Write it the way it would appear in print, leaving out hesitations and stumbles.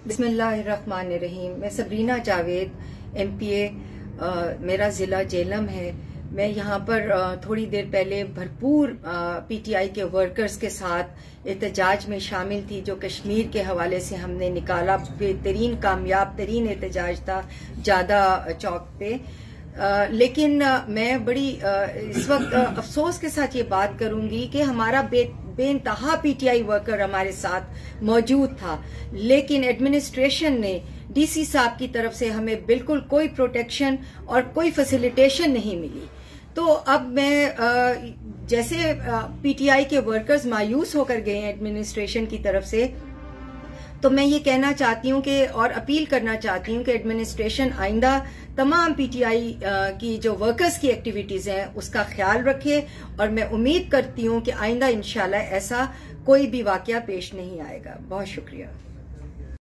बिस्मिल्लाहिर्रहमानिर्रहीम। मैं Sabrina Javed MPA, मेरा ज़िला जेलम है। मैं यहाँ पर थोड़ी देर पहले भरपूर PTI के वर्कर्स के साथ एहतजाज में शामिल थी, जो कश्मीर के हवाले से हमने निकाला। बेहतरीन कामयाब तरीन एहतजाज था जादा चौक पे। लेकिन मैं बड़ी इस वक्त अफसोस के साथ ये बात करूंगी कि हमारा बेइंतहा PTI वर्कर हमारे साथ मौजूद था, लेकिन एडमिनिस्ट्रेशन ने DC साहब की तरफ से हमें बिल्कुल कोई प्रोटेक्शन और कोई फैसिलिटेशन नहीं मिली। तो अब मैं जैसे PTI के वर्कर्स मायूस होकर गए हैं एडमिनिस्ट्रेशन की तरफ से, तो मैं ये कहना चाहती हूँ कि और अपील करना चाहती हूँ कि एडमिनिस्ट्रेशन आइंदा तमाम PTI की जो वर्कर्स की एक्टिविटीज हैं उसका ख्याल रखे, और मैं उम्मीद करती हूँ कि आइंदा इंशाल्लाह ऐसा कोई भी वाकया पेश नहीं आएगा। बहुत शुक्रिया।